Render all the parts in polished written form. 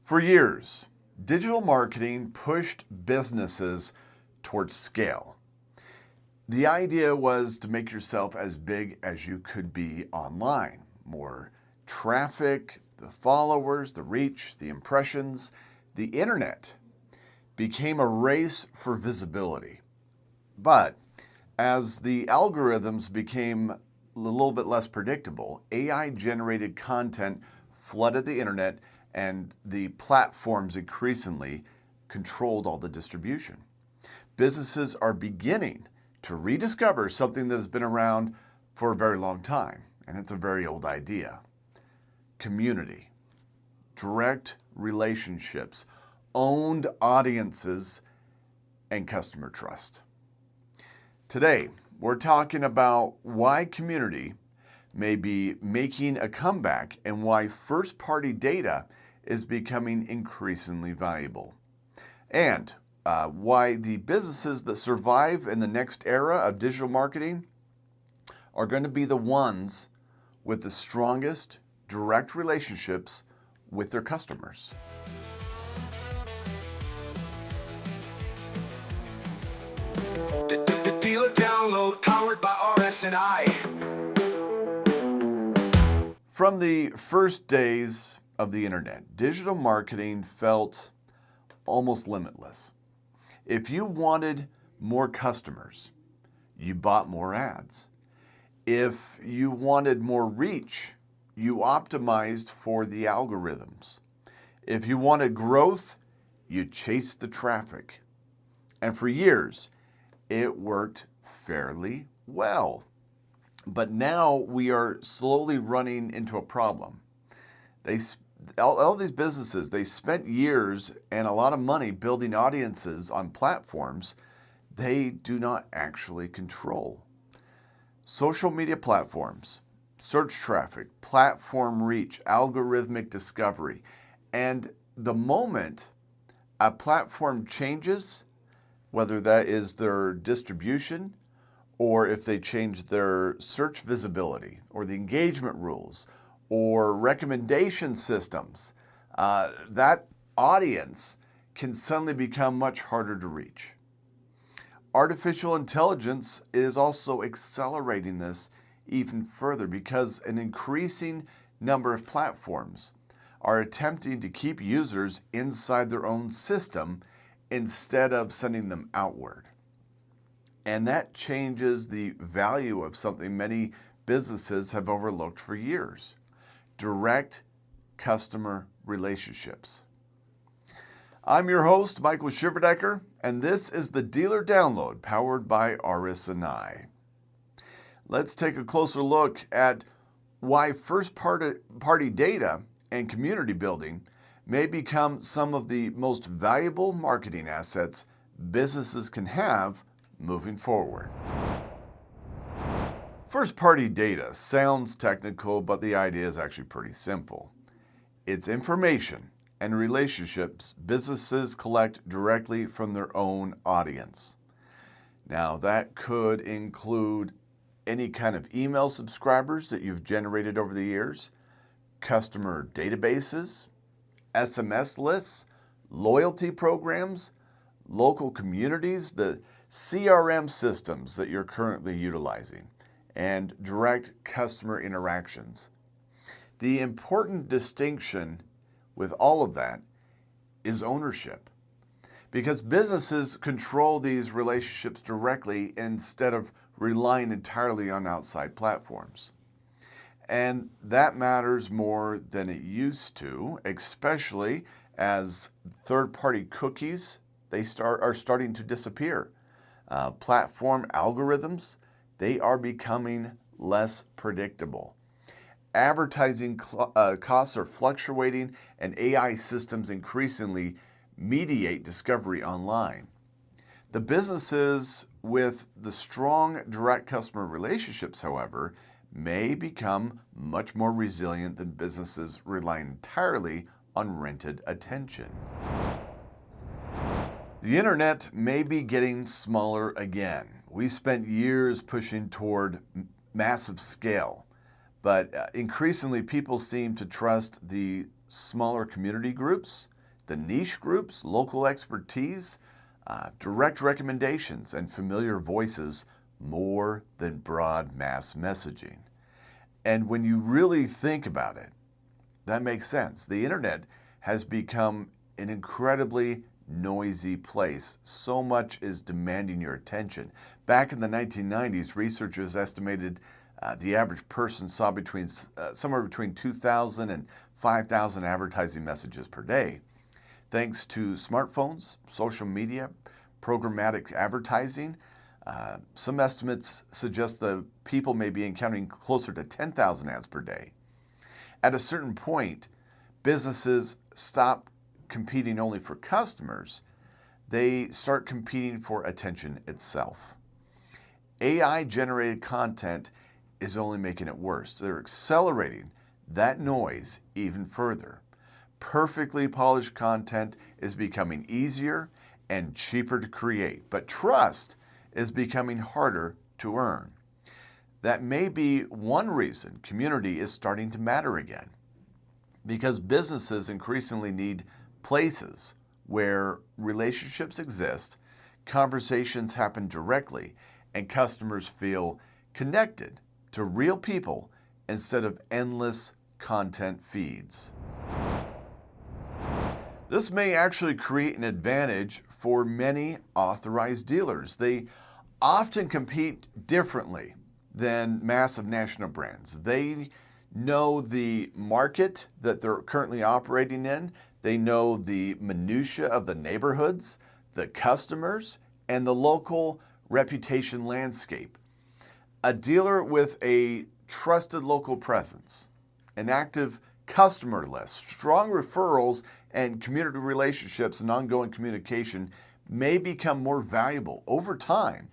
For years, digital marketing pushed businesses towards scale. The idea was to make yourself as big as you could be online. More traffic, the followers, the reach, the impressions. The internet became a race for visibility. But as the algorithms became a little bit less predictable, AI-generated content flooded the internet, and the platforms increasingly controlled all the distribution. Businesses are beginning to rediscover something that has been around for a very long time, and it's a very old idea. Community, direct relationships, owned audiences, and customer trust. Today, we're talking about why community may be making a comeback and why first-party data is becoming increasingly valuable. And why the businesses that survive in the next era of digital marketing are going to be the ones with the strongest direct relationships with their customers. The dealer download powered by RS&I. From the first days of the internet, digital marketing felt almost limitless. If you wanted more customers, you bought more ads. If you wanted more reach, you optimized for the algorithms. If you wanted growth, you chased the traffic. And for years, it worked fairly well. But now we are slowly running into a problem. All these businesses, they spent years and a lot of money building audiences on platforms they do not actually control. Social media platforms, search traffic, platform reach, algorithmic discovery. And the moment a platform changes, whether that is their distribution or if they change their search visibility or the engagement rules or recommendation systems, that audience can suddenly become much harder to reach. Artificial intelligence is also accelerating this even further because an increasing number of platforms are attempting to keep users inside their own system instead of sending them outward. And that changes the value of something many businesses have overlooked for years: direct customer relationships. I'm your host, Michael Shiverdecker, and this is the Dealer Download powered by RS&I. Let's take a closer look at why first-party data and community building may become some of the most valuable marketing assets businesses can have moving forward. First-party data sounds technical, but the idea is actually pretty simple. It's information and relationships businesses collect directly from their own audience. Now, that could include any kind of email subscribers that you've generated over the years, customer databases, SMS lists, loyalty programs, local communities, the CRM systems that you're currently utilizing, and direct customer interactions. The important distinction with all of that is ownership, because businesses control these relationships directly instead of relying entirely on outside platforms. And that matters more than it used to, especially as third-party cookies are starting to disappear. Platform algorithms, they are becoming less predictable. Advertising costs are fluctuating, and AI systems increasingly mediate discovery online. The businesses with the strong direct customer relationships, however, may become much more resilient than businesses relying entirely on rented attention. The internet may be getting smaller again. We spent years pushing toward massive scale, but increasingly people seem to trust the smaller community groups the niche groups, local expertise, direct recommendations, and familiar voices more than broad mass messaging. And when you really think about it, that makes sense. The internet has become an incredibly noisy place. So much is demanding your attention. Back in the 1990s, researchers estimated the average person saw somewhere between 2,000 and 5,000 advertising messages per day. Thanks to smartphones, social media, programmatic advertising, some estimates suggest that people may be encountering closer to 10,000 ads per day. At a certain point, businesses stop competing only for customers. They start competing for attention itself. AI-generated content is only making it worse. They're accelerating that noise even further. Perfectly polished content is becoming easier and cheaper to create, but trust is becoming harder to earn. That may be one reason community is starting to matter again, because businesses increasingly need places where relationships exist, conversations happen directly, and customers feel connected to real people instead of endless content feeds. This may actually create an advantage for many authorized dealers. They often compete differently than massive national brands. They know the market that they're currently operating in. They know the minutia of the neighborhoods, the customers, and the local reputation landscape. A dealer with a trusted local presence, an active customer list, strong referrals, and community relationships and ongoing communication may become more valuable over time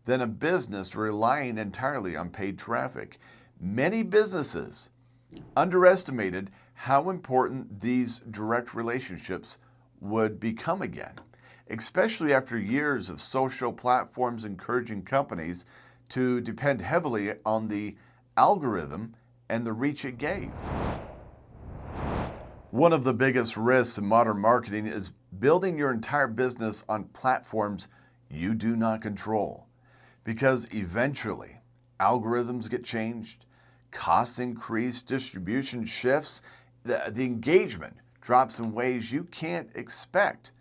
than a business relying entirely on paid traffic. Many businesses underestimated how important these direct relationships would become again, especially after years of social platforms encouraging companies to depend heavily on the algorithm and the reach it gave. One of the biggest risks in modern marketing is building your entire business on platforms you do not control, because eventually algorithms get changed, costs increase, distribution shifts, the engagement drops in ways you can't expect,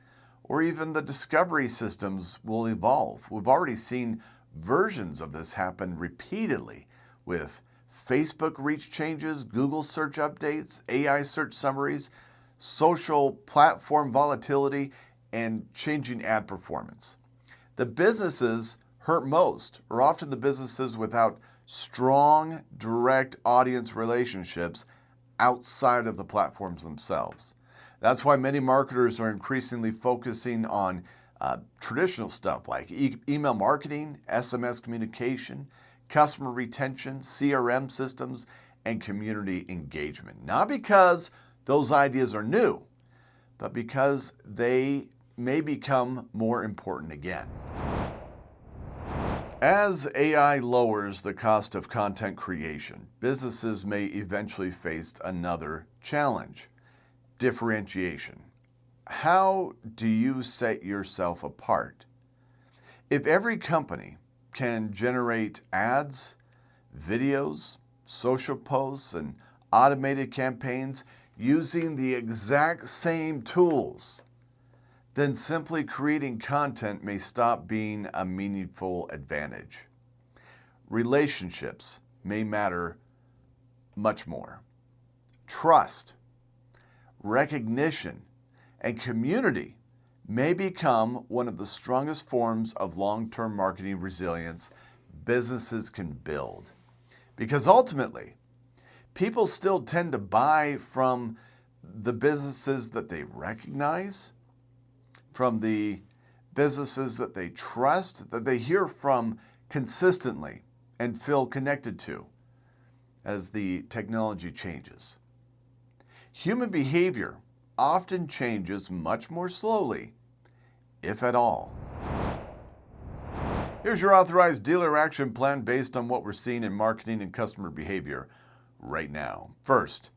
or even the discovery systems will evolve. We've already seen versions of this happen repeatedly with Facebook reach changes, Google search updates, AI search summaries, social platform volatility, and changing ad performance. The businesses hurt most are often the businesses without strong, direct audience relationships outside of the platforms themselves. That's why many marketers are increasingly focusing on traditional stuff like email marketing, SMS communication, customer retention, CRM systems, and community engagement. Not because those ideas are new, but because they may become more important again. As AI lowers the cost of content creation, businesses may eventually face another challenge: differentiation. How do you set yourself apart? If every company can generate ads, videos, social posts, and automated campaigns using the exact same tools, then simply creating content may stop being a meaningful advantage. Relationships may matter much more. Trust, recognition, and community may become one of the strongest forms of long-term marketing resilience businesses can build. Because ultimately, people still tend to buy from the businesses that they recognize, from the businesses that they trust, that they hear from consistently and feel connected to as the technology changes. Human behavior often changes much more slowly, if at all. Here's your authorized dealer action plan based on what we're seeing in marketing and customer behavior right now. First,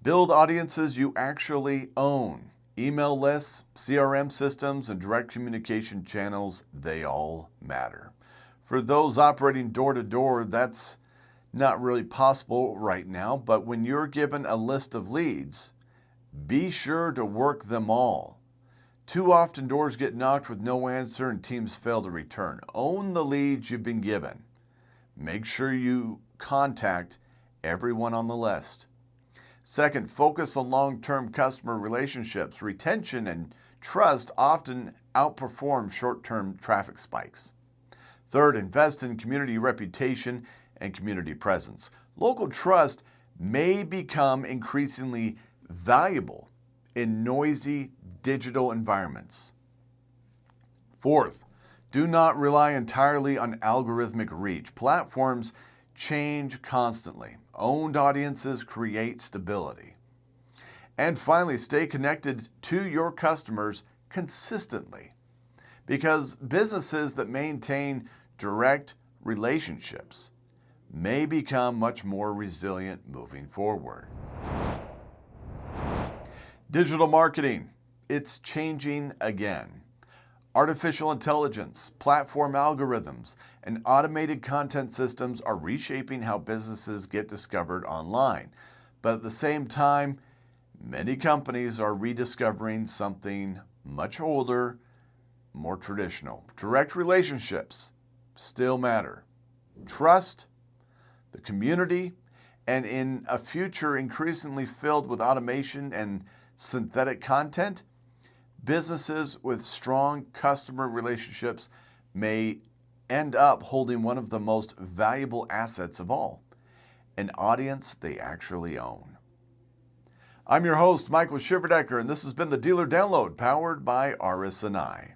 build audiences you actually own. Email lists, CRM systems, and direct communication channels, they all matter. For those operating door to door, that's not really possible right now, but when you're given a list of leads, be sure to work them all. Too often doors get knocked with no answer and teams fail to return. Own the leads you've been given. Make sure you contact everyone on the list. Second, focus on long-term customer relationships. Retention and trust often outperform short-term traffic spikes. Third, invest in community reputation and community presence. Local trust may become increasingly valuable in noisy digital environments. Fourth, do not rely entirely on algorithmic reach. Platforms change constantly. Owned audiences create stability. And finally, stay connected to your customers consistently, because businesses that maintain direct relationships may become much more resilient moving forward. Digital marketing, it's changing again. Artificial intelligence, platform algorithms, and automated content systems are reshaping how businesses get discovered online. But at the same time, many companies are rediscovering something much older, more traditional. Direct relationships still matter. Trust, the community, and in a future increasingly filled with automation and synthetic content, businesses with strong customer relationships may end up holding one of the most valuable assets of all, an audience they actually own. I'm your host, Michael Shiverdecker, and this has been the Dealer Download powered by RS&I.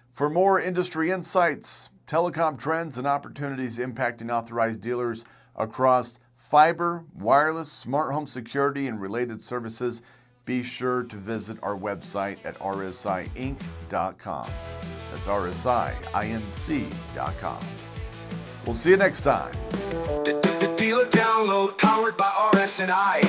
For more industry insights, telecom trends, and opportunities impacting authorized dealers across fiber, wireless, smart home security, and related services, be sure to visit our website at rsiinc.com. That's rsiinc.com. We'll see you next time. The Dealer Download powered by RS&I.